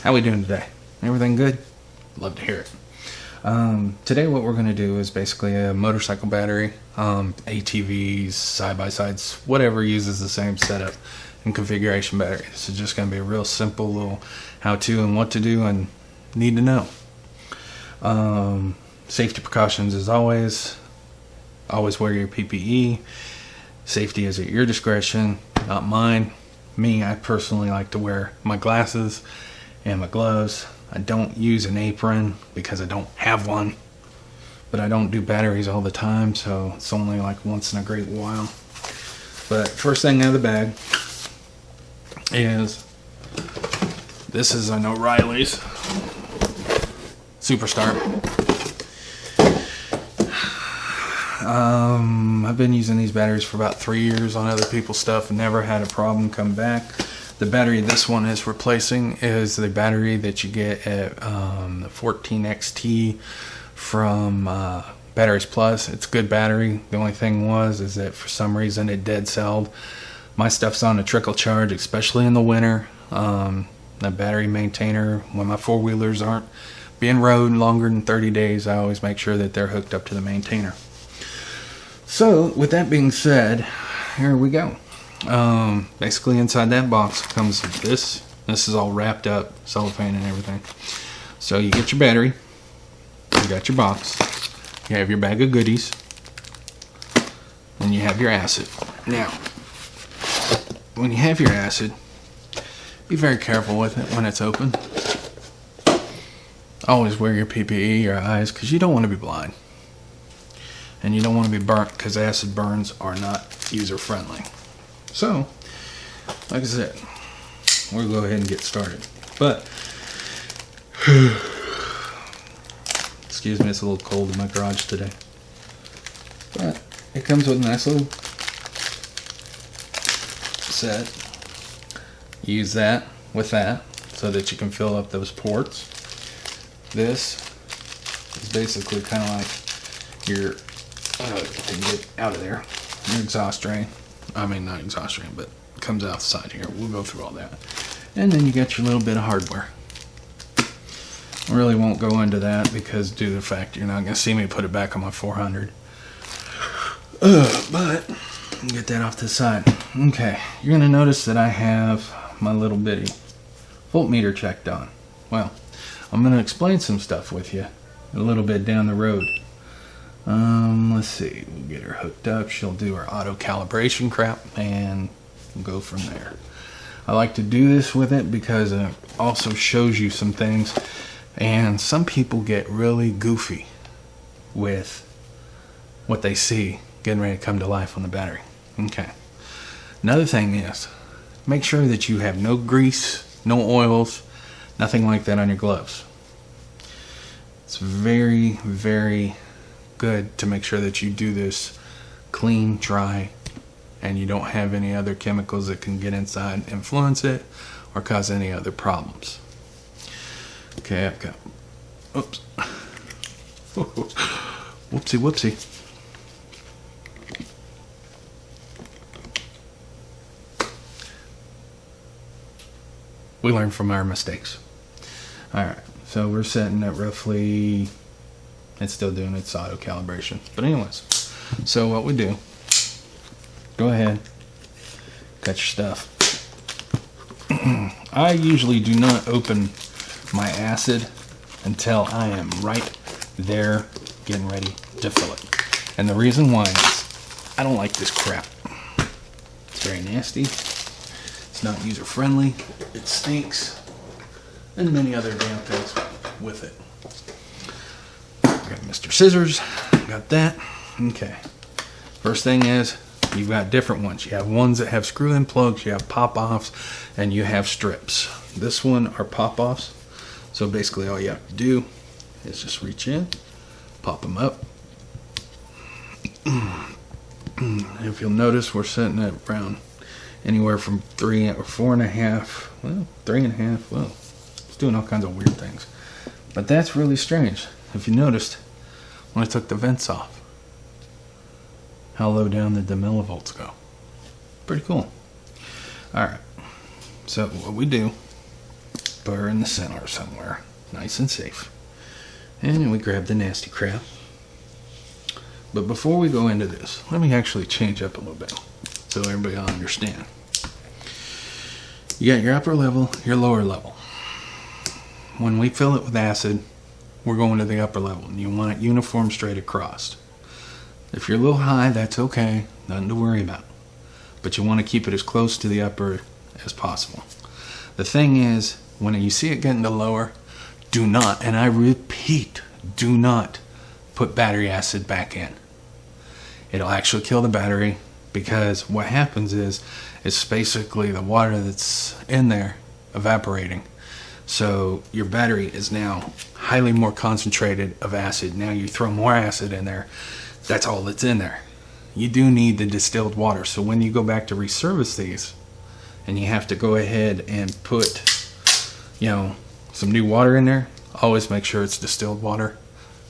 How we doing today? Everything good? Love to hear it. Today what we're going to do is basically a motorcycle battery, ATVs, side-by-sides, whatever uses the same setup and configuration battery. This is just going to be a real simple little how-to and what to do and need to know. Safety precautions as always. Always wear your PPE. Safety is at your discretion, not mine. Me, I personally like to wear my glasses and my gloves. I don't use an apron because I don't have one. But I don't do batteries all the time, so it's only like once in a great while. But first thing out of the bag is, this is, I know, Riley's Superstar. I've been using these batteries for about 3 years on other people's stuff and never had a problem come back. The battery this one is replacing is the battery that you get at the 14XT from Batteries Plus. It's a good battery. The only thing is that for some reason it dead celled. My stuff's on a trickle charge, especially in the winter. The battery maintainer, when my four-wheelers aren't being rode longer than 30 days, I always make sure that they're hooked up to the maintainer. So, with that being said, here we go. Basically inside that box comes this. This is all wrapped up, cellophane and everything. So you get your battery, you got your box, you have your bag of goodies, and you have your acid. Now, when you have your acid, be very careful with it when it's open. Always wear your PPE, your eyes, because you don't want to be blind. And you don't want to be burnt, because acid burns are not user-friendly. So, like I said, we'll go ahead and get started. But, excuse me, it's a little cold in my garage today. But, it comes with a nice little set. Use that with that, so that you can fill up those ports. This is basically kind of like your, get out of there, your exhaust drain. I mean, not exhaust drain, but it comes out the side here. We'll go through all that. And then you got your little bit of hardware. I really won't go into that because due to the fact you're not going to see me put it back on my 400. But, get that off to the side. Okay, you're going to notice that I have my little bitty voltmeter checked on. Well, I'm going to explain some stuff with you a little bit down the road. Let's see, we'll get her hooked up, she'll do her auto calibration crap, and we'll go from there. I like to do this with it because it also shows you some things, and some people get really goofy with what they see getting ready to come to life on the battery. Okay. Another thing is, make sure that you have no grease, no oils, nothing like that on your gloves. It's very, very good to make sure that you do this clean, dry, and you don't have any other chemicals that can get inside, influence it, or cause any other problems. Okay, I've got, oops, whoopsie whoopsie. We learn from our mistakes. Alright, so we're setting at roughly, it's still doing its auto calibration. But anyways, so what we do, go ahead, cut your stuff. I usually do not open my acid until I am right there getting ready to fill it. And the reason why is I don't like this crap. It's very nasty. It's not user friendly. It stinks. And many other damn things with it. Got Mr. Scissors, got that. Okay. First thing is, you've got different ones. You have ones that have screw-in plugs, you have pop-offs, and you have strips. This one are pop-offs. So basically all you have to do is just reach in, pop them up. If you'll notice, we're setting it around anywhere from 3 or 4.5, well, 3.5, well, it's doing all kinds of weird things. But that's really strange. If you noticed, when I took the vents off, how low down did the millivolts go? Pretty cool. Alright, so what we do, upper in the center somewhere. Nice and safe. And we grab the nasty crap. But before we go into this, let me actually change up a little bit so everybody will understand. You got your upper level, your lower level. When we fill it with acid, we're going to the upper level, and you want it uniform straight across. If you're a little high, that's okay, nothing to worry about. But you want to keep it as close to the upper as possible. The thing is, when you see it getting to lower, do not, and I repeat, do not put battery acid back in. It'll actually kill the battery, because what happens is it's basically the water that's in there evaporating. So your battery is now highly more concentrated of acid. Now you throw more acid in there, that's all that's in there. You do need the distilled water. So when you go back to reservice these, and you have to go ahead and put, some new water in there, always make sure it's distilled water,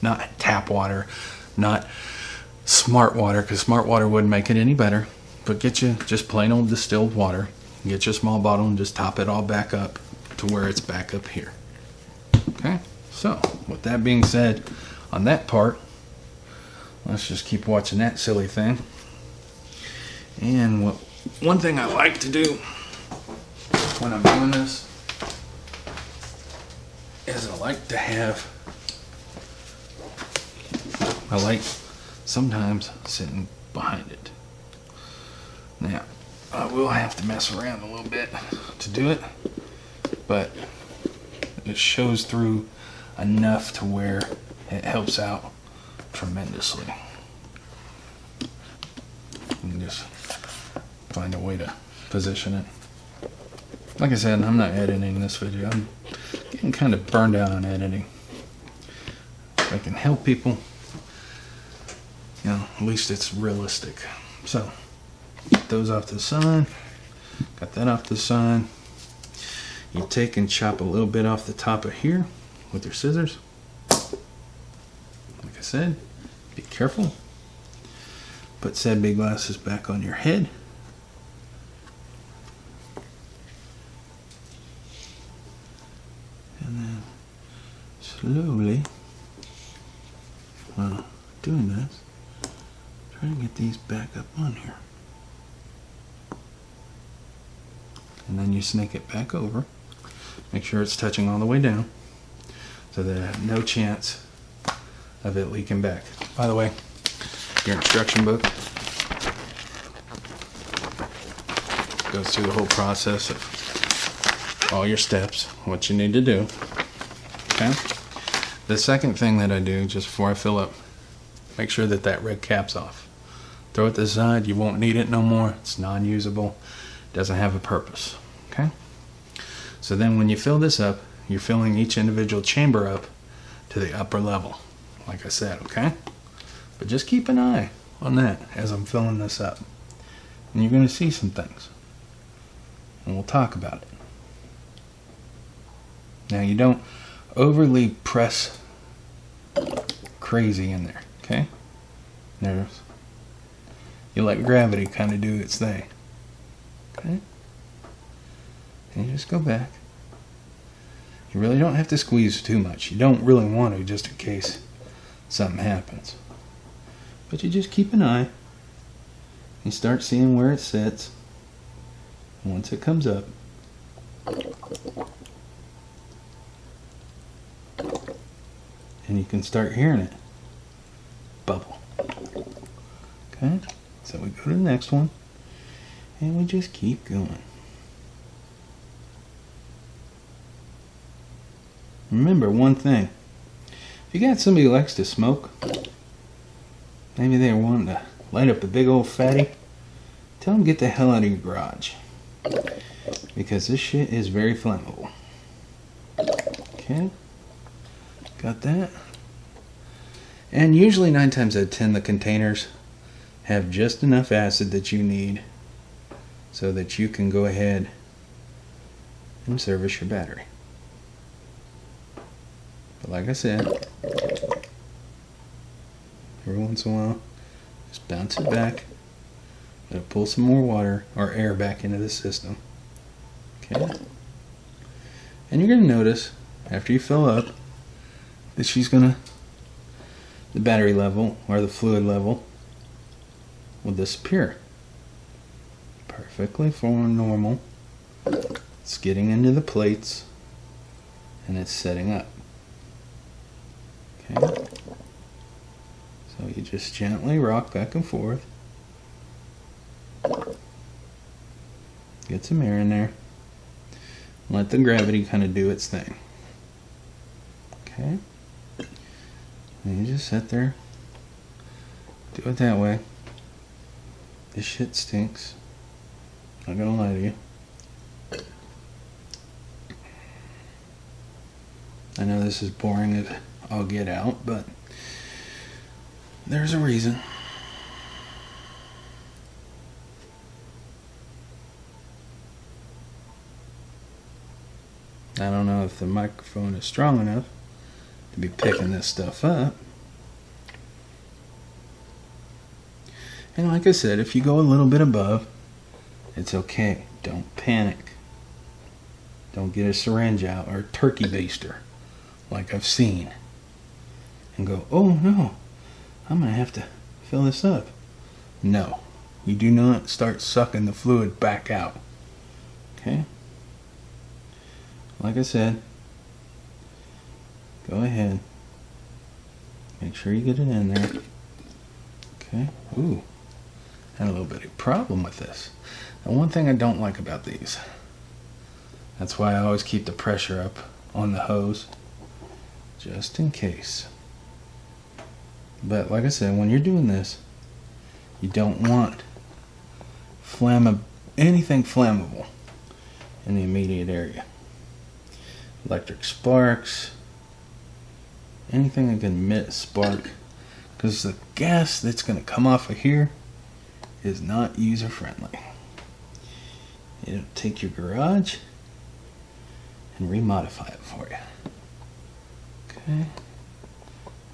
not tap water, not smart water, because smart water wouldn't make it any better. But get you just plain old distilled water, get you a small bottle and just top it all back up to where it's back up here. Okay, so with that being said, on that part, let's just keep watching that silly thing. And one thing I like to do when I'm doing this is I like sometimes sitting behind it. Now, I will have to mess around a little bit to do it, but it shows through enough to where it helps out tremendously. You can just find a way to position it. Like I said, I'm not editing this video. I'm getting kind of burned out on editing. If I can help people, at least it's realistic. So, get those off to the side. Got that off to the side. You take and chop a little bit off the top of here with your scissors. Like I said, be careful. Put said big glasses back on your head. And then slowly, while doing this, try to get these back up on here. And then you snake it back over. Make sure it's touching all the way down, so there's no chance of it leaking back. By the way, your instruction book goes through the whole process of all your steps, what you need to do. Okay? The second thing that I do just before I fill up, make sure that red cap's off. Throw it to the side. You won't need it no more. It's non-usable. Doesn't have a purpose. Okay? So then when you fill this up, you're filling each individual chamber up to the upper level, like I said, okay? But just keep an eye on that as I'm filling this up. And you're going to see some things. And we'll talk about it. Now you don't overly press crazy in there, okay? You let gravity kind of do its thing. Okay? And you just go back. You really don't have to squeeze too much. You don't really want to, just in case something happens. But you just keep an eye. You start seeing where it sits. And once it comes up, and you can start hearing it bubble. Okay? So we go to the next one, and we just keep going. Remember one thing. If you got somebody who likes to smoke, maybe they're wanting to light up a big old fatty, tell them get the hell out of your garage. Because this shit is very flammable. Okay? Got that? And usually 9 times out of 10 the containers have just enough acid that you need so that you can go ahead and service your battery. But like I said, every once in a while, just bounce it back. Let it pull some more water or air back into the system. Okay? And you're going to notice, after you fill up, that the battery level, or the fluid level, will disappear. Perfectly normal. It's getting into the plates, and it's setting up. Okay. So you just gently rock back and forth. Get some air in there. Let the gravity kind of do its thing. Okay. And you just sit there. Do it that way. This shit stinks. Not gonna lie to you. I know this is boring as I'll get out, but there's a reason. I don't know if the microphone is strong enough to be picking this stuff up. And like I said, if you go a little bit above, it's okay. Don't panic. Don't get a syringe out or a turkey baster like I've seen and go, oh no, I'm going to have to fill this up. No, you do not start sucking the fluid back out. Okay? Like I said, go ahead. Make sure you get it in there. Okay. Ooh. Had a little bit of problem with this. And one thing I don't like about these, that's why I always keep the pressure up on the hose, just in case. But like I said, when you're doing this, you don't want anything flammable in the immediate area. Electric sparks, anything that can emit a spark, because the gas that's going to come off of here is not user friendly. It'll take your garage and remodify it for you. Okay.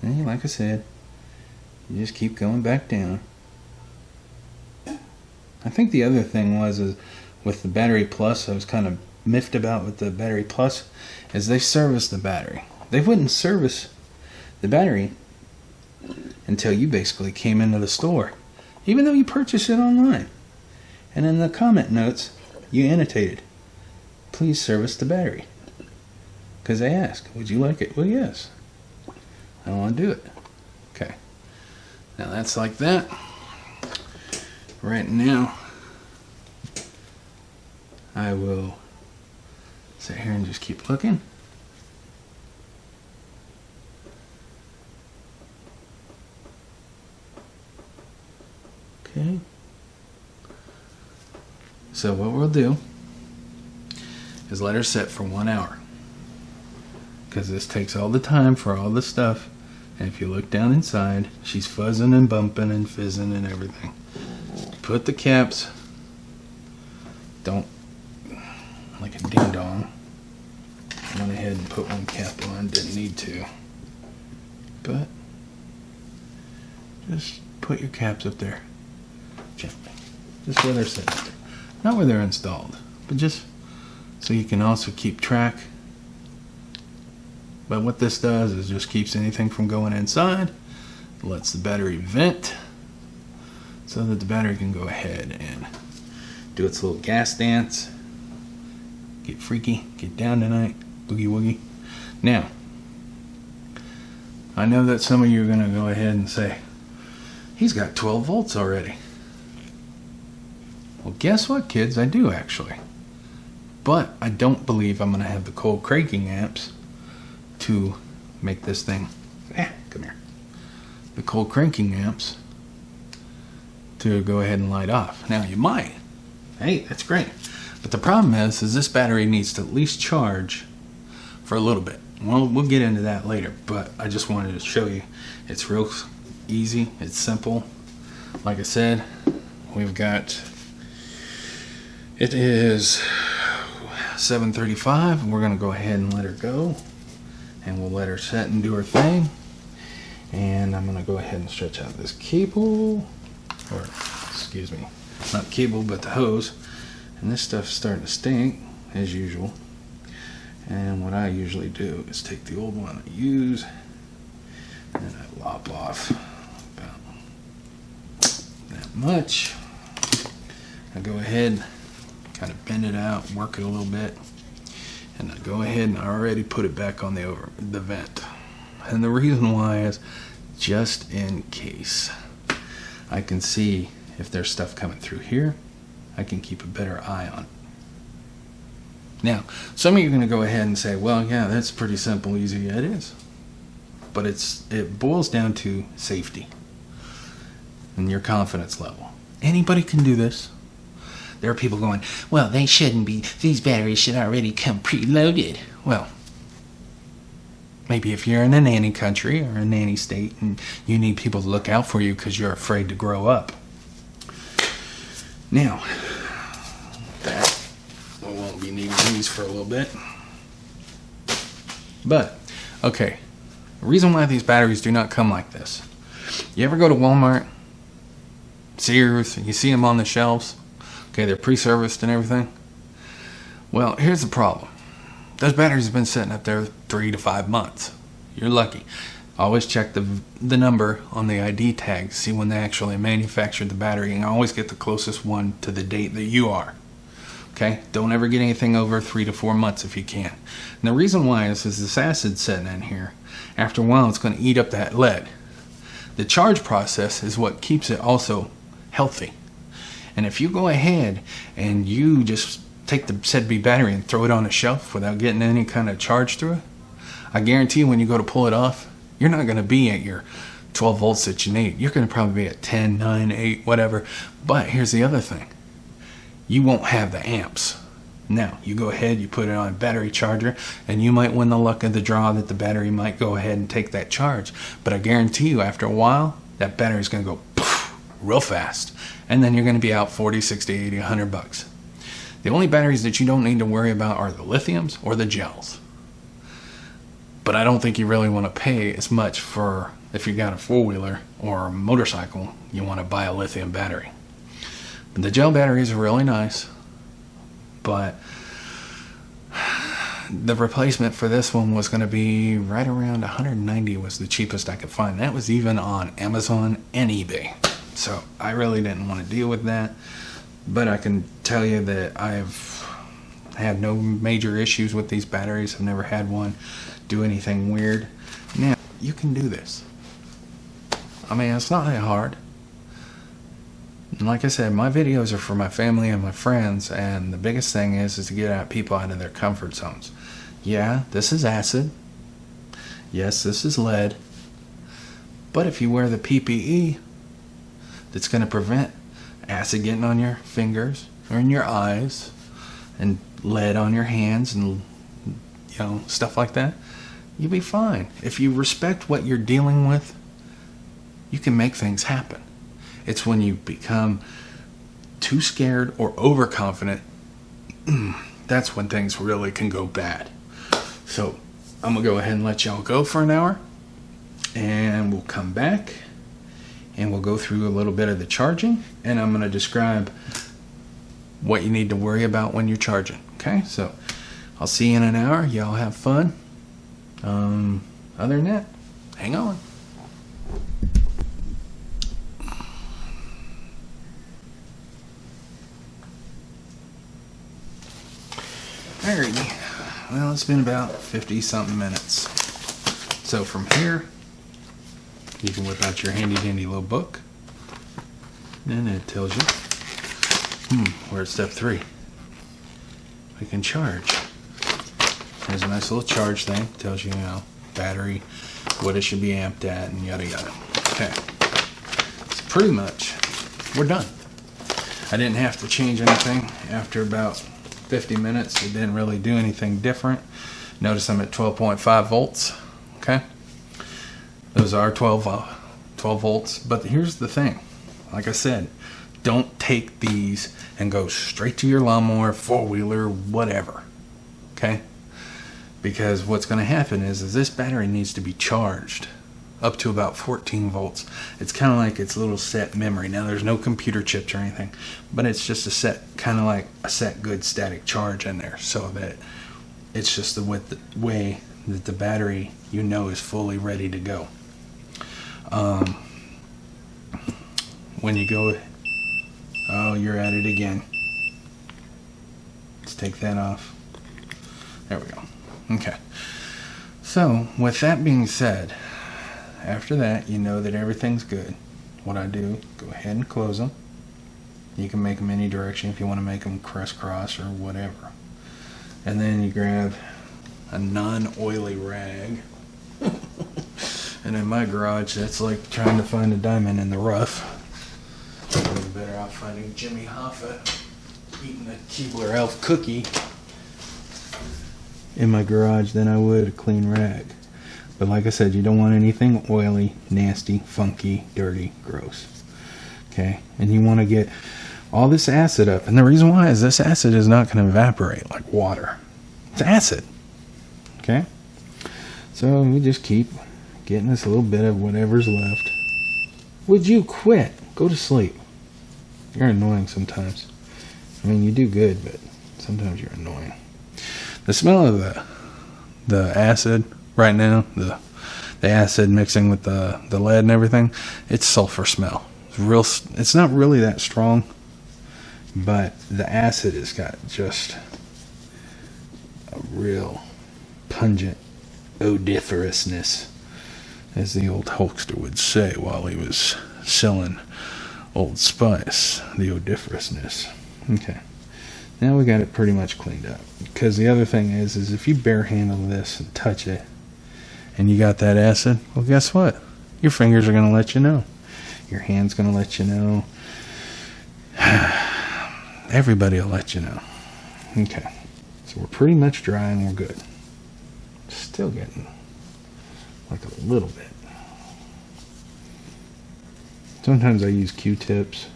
And like I said, you just keep going back down. I think the other thing is with the Battery Plus, I was kind of miffed about with the Battery Plus, is they service the battery. They wouldn't service the battery until you basically came into the store, even though you purchased it online. And in the comment notes, you annotated, please service the battery. Because they ask, would you like it? Well, yes. I want to do it. Okay. Now that's like that. Right now, I will sit here and just keep looking. Okay. So what we'll do is let her sit for 1 hour, because this takes all the time for all the stuff. And if you look down inside, she's fuzzing and bumping and fizzing and everything. Put the caps. Don't like a ding dong. I went ahead and put one cap on. Didn't need to, but just put your caps up there gently, just where they're sitting there. Not where they're installed, but just so you can also keep track. But what this does is just keeps anything from going inside, lets the battery vent so that the battery can go ahead and do its little gas dance, get freaky, get down tonight, boogie woogie. Now, I know that some of you are going to go ahead and say, he's got 12 volts already. Well, guess what, kids? I do actually. But I don't believe I'm going to have the cold cranking amps to make this thing, come here, the cold cranking amps to go ahead and light off. Now you might, hey, that's great, but the problem is this battery needs to at least charge for a little bit. We'll get into that later, but I just wanted to show you it's real easy, it's simple. Like I said, it is 7:35, and we're going to go ahead and let her go. And we'll let her set and do her thing. And I'm going to go ahead and stretch out this cable. Or, excuse me, not cable, but the hose. And this stuff's starting to stink, as usual. And what I usually do is take the old one I use and I lop off about that much. I go ahead, kind of bend it out, work it a little bit, and I go ahead and I already put it back on the vent. And the reason why is just in case. I can see if there's stuff coming through here, I can keep a better eye on it. Now, some of you are going to go ahead and say, well, yeah, that's pretty simple, easy. Yeah, it is. But it boils down to safety and your confidence level. Anybody can do this. There are people going, well, they shouldn't be. These batteries should already come preloaded. Well, maybe if you're in a nanny country or a nanny state and you need people to look out for you because you're afraid to grow up. Now, that we won't be needing these for a little bit. But, okay, the reason why these batteries do not come like this. You ever go to Walmart, Sears, and you see them on the shelves? Okay, they're pre-serviced and everything. Well, here's the problem. Those batteries have been sitting up there 3 to 5 months. You're lucky. Always check the number on the ID tag, see when they actually manufactured the battery, and always get the closest one to the date that you are. Okay? Don't ever get anything over 3 to 4 months if you can. And the reason why is this acid sitting in here. After a while, it's going to eat up that lead. The charge process is what keeps it also healthy. And if you go ahead and you just take the said B battery and throw it on a shelf without getting any kind of charge through it, I guarantee you when you go to pull it off, you're not going to be at your 12 volts that you need. You're going to probably be at 10, 9, 8, whatever. But here's the other thing. You won't have the amps. Now, you go ahead, you put it on a battery charger, and you might win the luck of the draw that the battery might go ahead and take that charge. But I guarantee you, after a while, that battery's going to go poof, real fast. And then you're going to be out 40, 60, 80, 100 bucks. The only batteries that you don't need to worry about are the lithiums or the gels. But I don't think you really want to pay as much for, if you got a four-wheeler or a motorcycle, you want to buy a lithium battery. But the gel batteries are really nice, but the replacement for this one was going to be right around 190 was the cheapest I could find. That was even on Amazon and eBay. So I really didn't want to deal with that. But I can tell you that I've had no major issues with these batteries. I've never had one do anything weird. Now, you can do this. I mean, it's not that hard. And like I said, my videos are for my family and my friends, and the biggest thing is to get people out of their comfort zones. Yeah, this is acid. Yes, this is lead. But if you wear the PPE, that's going to prevent acid getting on your fingers or in your eyes and lead on your hands and stuff like that, you'll be fine. If you respect what you're dealing with, you can make things happen. It's when you become too scared or overconfident, that's when things really can go bad. So I'm going to go ahead and let y'all go for an hour, and we'll come back and we'll go through a little bit of the charging, and I'm going to describe what you need to worry about when you're charging. Okay, so I'll see you in an hour. Y'all have fun. Other than that, hang on. Alrighty. Well, it's been about 50-something minutes. So from here, you can whip out your handy-dandy little book, and it tells you, we're at step 3. We can charge. There's a nice little charge thing. Tells you, battery, what it should be amped at, and yada yada. Okay. So pretty much, we're done. I didn't have to change anything after about 50 minutes. It didn't really do anything different. Notice I'm at 12.5 volts. Okay. Those are 12 volts. But here's the thing. Like I said, don't take these and go straight to your lawnmower, four-wheeler, whatever. Okay? Because what's going to happen is this battery needs to be charged up to about 14 volts. It's kind of like its little set memory. Now, there's no computer chips or anything, but it's just a set, kind of like a set good static charge in there, so that It's just the way that the battery, you know, is fully ready to go. When you go, oh, you're at it again. Let's take that off. There we go. Okay. So, with that being said, after that, you know that everything's good. What I do, go ahead and close them. You can make them any direction if you want to make them crisscross or whatever. And then you grab a non-oily rag. And in my garage, that's like trying to find a diamond in the rough. I'm better off finding Jimmy Hoffa eating a Keebler Elf cookie in my garage than I would a clean rag. But like I said, you don't want anything oily, nasty, funky, dirty, gross. Okay? And you want to get all this acid up. And the reason why is this acid is not going to evaporate like water. It's acid. Okay? So we just keep getting this little bit of whatever's left. Would you quit? Go to sleep. You're annoying sometimes. I mean, you do good, but sometimes you're annoying. The smell of the acid right now, the acid mixing with the lead and everything, it's sulfur smell. It's not really that strong, but the acid has got just a real pungent odoriferousness, as the old Hulkster would say while he was selling Old Spice, the odoriferousness. Okay, now we got it pretty much cleaned up. Because the other thing is if you bare handle this and touch it, and you got that acid, well, guess what? Your fingers are going to let you know. Your hand's going to let you know. Everybody will let you know. Okay, so we're pretty much dry and we're good. Still getting like a little bit. Sometimes I use Q-tips.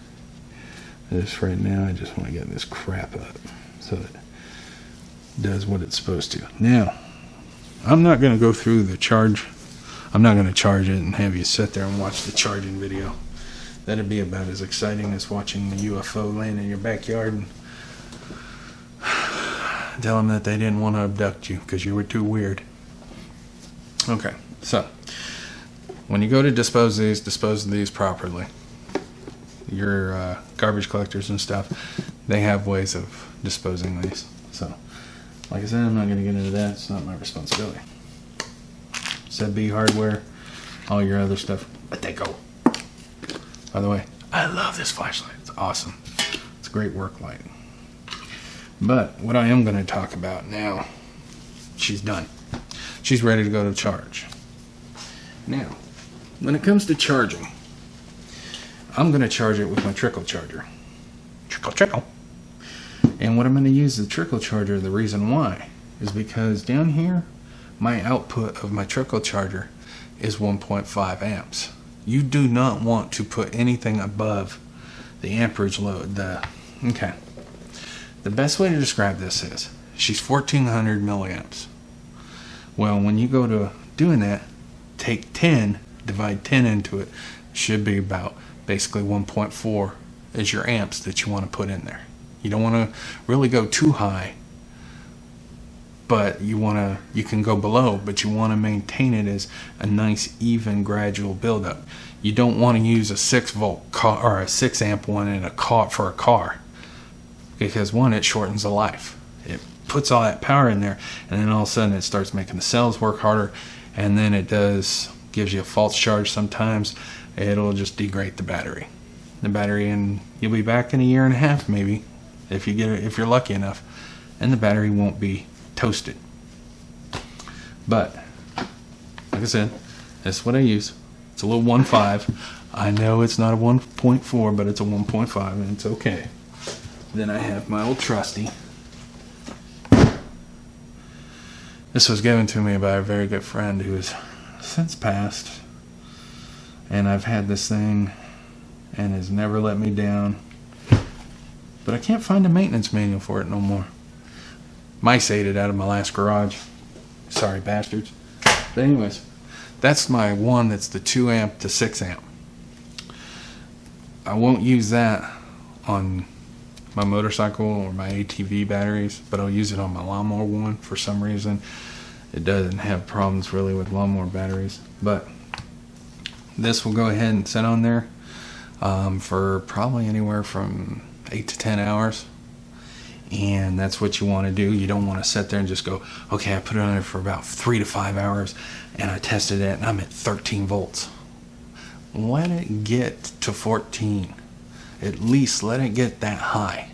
This right now, I just want to get this crap up so it does what it's supposed to. Now, I'm not going to go through the charge. I'm not going to charge it and have you sit there and watch the charging video. That'd be about as exciting as watching the UFO land in your backyard and tell them that they didn't want to abduct you because you were too weird. Okay, so when you go to dispose of these properly. Your garbage collectors and stuff, they have ways of disposing these. So, like I said, I'm not going to get into that. It's not my responsibility. ZB hardware, all your other stuff, let that go. By the way, I love this flashlight. It's awesome. It's a great work light. But what I am going to talk about now, she's done. She's ready to go to charge. Now, when it comes to charging, I'm going to charge it with my trickle charger. Trickle. And what I'm going to use the trickle charger, the reason why, is because down here, my output of my trickle charger is 1.5 amps. You do not want to put anything above the amperage load. Okay. The best way to describe this is, she's 1400 milliamps. Well, when you go to doing that, take 10, divide 10 into it, should be about basically 1.4 is your amps that you want to put in there. You don't want to really go too high, but you can go below, but you want to maintain it as a nice, even, gradual buildup. You don't want to use a 6-volt car or a 6-amp one in a car for a car, because one, it shortens the life. It puts all that power in there, and then all of a sudden it starts making the cells work harder, and then it gives you a false charge sometimes. It'll just degrade the battery. And you'll be back in a year and a half maybe, if you're lucky enough, and the battery won't be toasted. But like I said, that's what I use. It's a little 1.5. I know it's not a 1.4, but it's a 1.5, and it's okay. Then I have my old trusty. This was given to me by a very good friend who has since passed. And I've had this thing and has never let me down. But I can't find a maintenance manual for it no more. Mice ate it out of my last garage. Sorry, bastards. But anyways, that's my one that's the 2-amp to 6-amp. I won't use that on my motorcycle or my ATV batteries, but I'll use it on my lawnmower one for some reason. It doesn't have problems really with lawnmower batteries, but this will go ahead and sit on there for probably anywhere from 8 to 10 hours. And that's what you want to do. You don't want to sit there and just go, okay, I put it on there for about 3 to 5 hours and I tested it and I'm at 13 volts. Let it get to 14. At least let it get that high.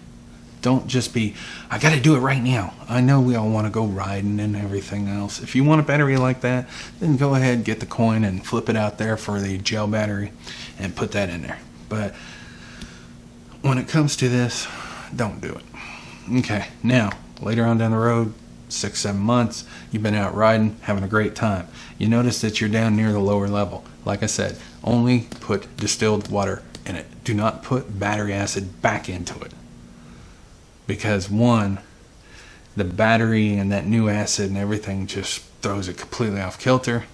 Don't just be, I got to do it right now. I know we all want to go riding and everything else. If you want a battery like that, then go ahead, get the coin and flip it out there for the gel battery and put that in there. But when it comes to this, don't do it. Okay, now, later on down the road, 6, 7 months, you've been out riding, having a great time. You notice that you're down near the lower level. Like I said, only put distilled water in it. Do not put battery acid back into it. Because one, the battery and that new acid and everything just throws it completely off kilter.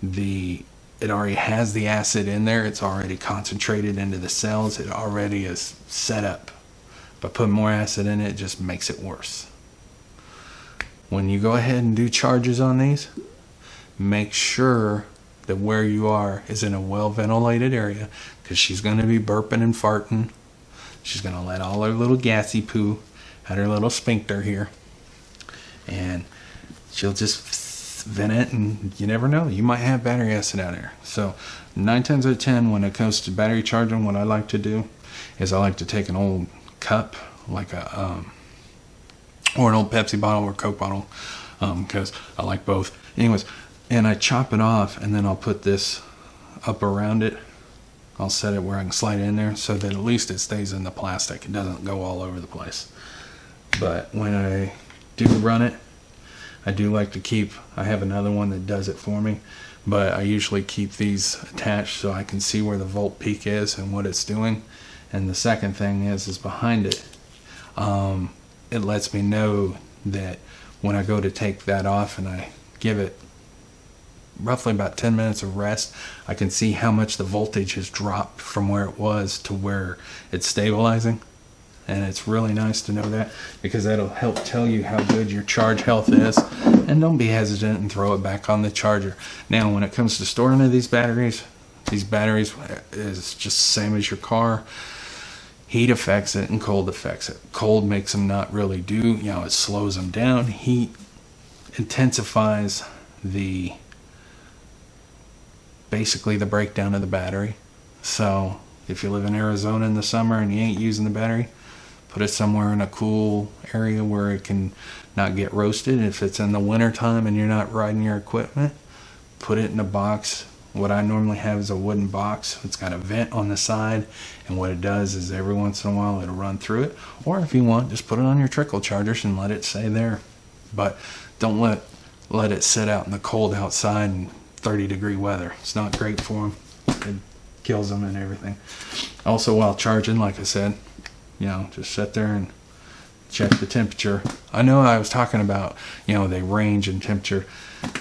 It already has the acid in there. It's already concentrated into the cells. It already is set up. But putting more acid in it just makes it worse. When you go ahead and do charges on these, make sure that where you are is in a well ventilated area, because she's going to be burping and farting. She's going to let all her little gassy poo out her little sphincter here, and she'll just vent it, and you never know, you might have battery acid out there. So 9 times out of 10 when it comes to battery charging, what I like to do is I like to take an old cup, like or an old Pepsi bottle or Coke bottle, because I like both. Anyways, and I chop it off, and then I'll put this up around it. I'll set it where I can slide it in there so that at least it stays in the plastic. It doesn't go all over the place. But when I do run it, I do like to keep, I have another one that does it for me, but I usually keep these attached so I can see where the volt peak is and what it's doing. And the second thing is behind it, it lets me know that when I go to take that off and I give it roughly about 10 minutes of rest, I can see how much the voltage has dropped from where it was to where it's stabilizing. And it's really nice to know that, because that'll help tell you how good your charge health is. And don't be hesitant and throw it back on the charger. Now, when it comes to storing these batteries is just the same as your car. Heat affects it and cold affects it. Cold makes them not really do, it slows them down. Heat intensifies basically the breakdown of the battery. So if you live in Arizona in the summer and you ain't using the battery, put it somewhere in a cool area where it can not get roasted. If it's in the winter time and you're not riding your equipment, put it in a box. What I normally have is a wooden box. It's got a vent on the side, and what it does is every once in a while it'll run through it. Or if you want, just put it on your trickle chargers and let it stay there. But don't let it sit out in the cold outside in 30-degree weather. It's not great for them. It kills them and everything. Also, while charging, like I said, just sit there and check the temperature. I know I was talking about, they range in temperature.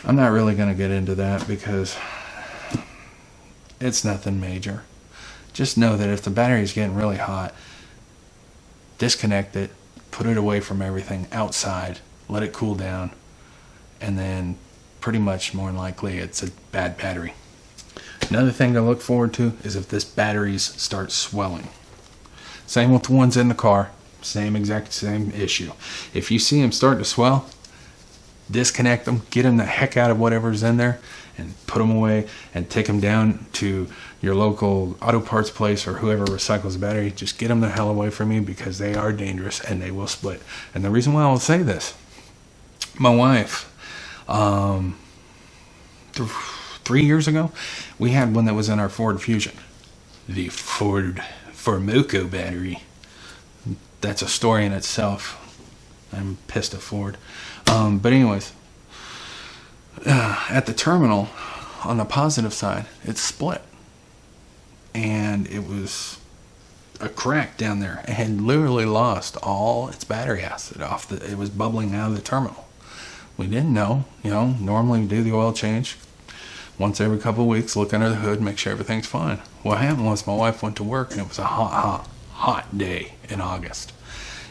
I'm not really going to get into that because it's nothing major. Just know that if the battery is getting really hot, disconnect it, put it away from everything outside, let it cool down, and then pretty much more than likely it's a bad battery. Another thing to look forward to is if this batteries start swelling. Same with the ones in the car, same issue. If you see them start to swell, disconnect them, get them the heck out of whatever's in there, and put them away, and take them down to your local auto parts place or whoever recycles the battery. Just get them the hell away from you, because they are dangerous and they will split. And the reason why I'll say this, my wife, 3 years ago, we had one that was in our Ford Fusion, the Ford Formoco battery. That's a story in itself. I'm pissed at Ford. But anyways, at the terminal, on the positive side, it split. And it was a crack down there. It had literally lost all its battery acid it was bubbling out of the terminal. We didn't know, normally we do the oil change once every couple of weeks, look under the hood, make sure everything's fine. What happened was my wife went to work and it was a hot day in August.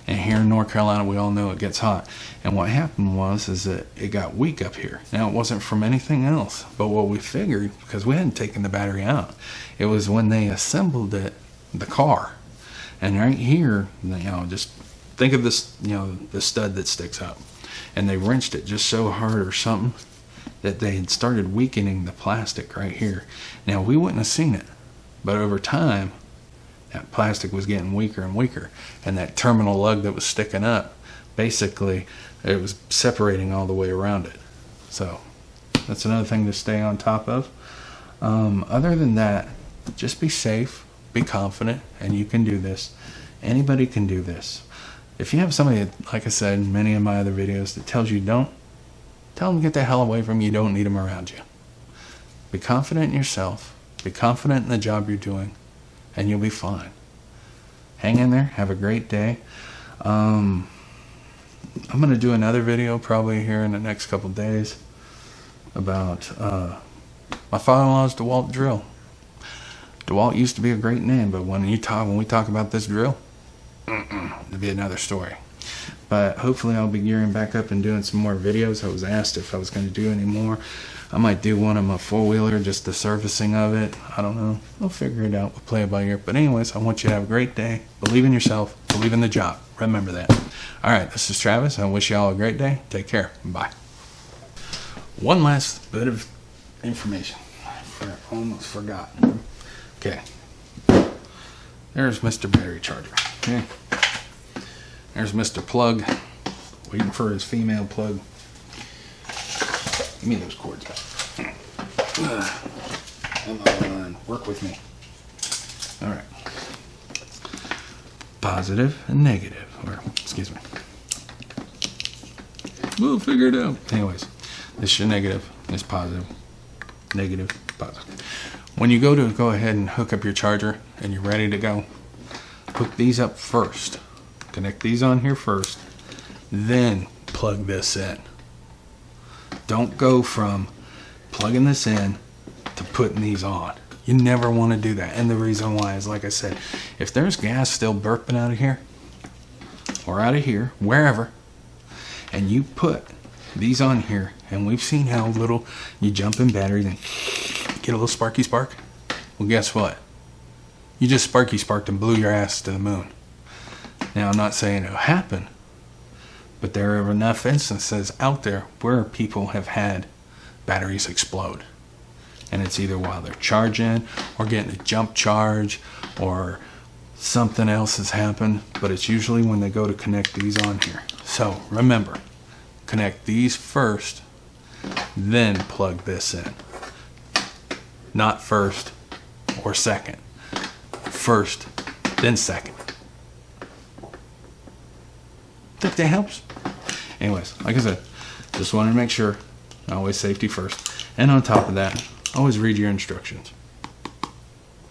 And here in North Carolina, we all know it gets hot. And what happened is that it got weak up here. Now, it wasn't from anything else, but what we figured, because we hadn't taken the battery out, it was when they assembled it, the car. And right here, just think of this, the stud that sticks up. And they wrenched it just so hard or something that they had started weakening the plastic right here. Now, we wouldn't have seen it, but over time, that plastic was getting weaker and weaker, and that terminal lug that was sticking up, basically, it was separating all the way around it. So that's another thing to stay on top of. Other than that, just be safe, be confident, and you can do this. Anybody can do this. If you have somebody, like I said in many of my other videos, that tells you don't, tell them to get the hell away from you. You don't need them around you. Be confident in yourself. Be confident in the job you're doing, and you'll be fine. Hang in there. Have a great day. I'm going to do another video probably here in the next couple days about my father-in-law's DeWalt drill. DeWalt used to be a great name, but when we talk about this drill, it'll be another story. But hopefully I'll be gearing back up and doing some more videos. I was asked if I was going to do any more. I might do one of my four-wheeler, just the servicing of it. I don't know. I'll figure it out. We'll play it by ear. But anyways, I want you to have a great day. Believe in yourself. Believe in the job. Remember that. All right, this is Travis. I wish you all a great day. Take care. Bye. One last bit of information. I almost forgot. Okay. There's Mr. Battery Charger. Okay. There's Mr. Plug, waiting for his female plug. Give me those cords back. Come on, work with me. All right. Positive and negative, or excuse me. We'll figure it out. Anyways, this is your negative, this positive, negative, positive. When you go ahead and hook up your charger and you're ready to go, hook these up first. Connect these on here first, then plug this in. Don't go from plugging this in to putting these on. You never want to do that. And the reason why is, like I said, if there's gas still burping out of here, or out of here, wherever, and you put these on here, and we've seen how little you jump in battery, then get a little sparky spark. Well, guess what? You just sparky sparked and blew your ass to the moon. Now, I'm not saying it'll happen, but there are enough instances out there where people have had batteries explode. And it's either while they're charging or getting a jump charge or something else has happened, but it's usually when they go to connect these on here. So remember, connect these first, then plug this in. Not first or second. First, then second. Think that helps? Anyways, like I said, just wanted to make sure, always safety first. And on top of that, always read your instructions.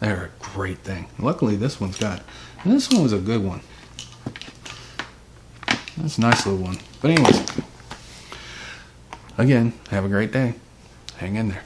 They're a great thing. Luckily, this one's got, and this one was a good one. That's a nice little one. But anyways, again, have a great day. Hang in there.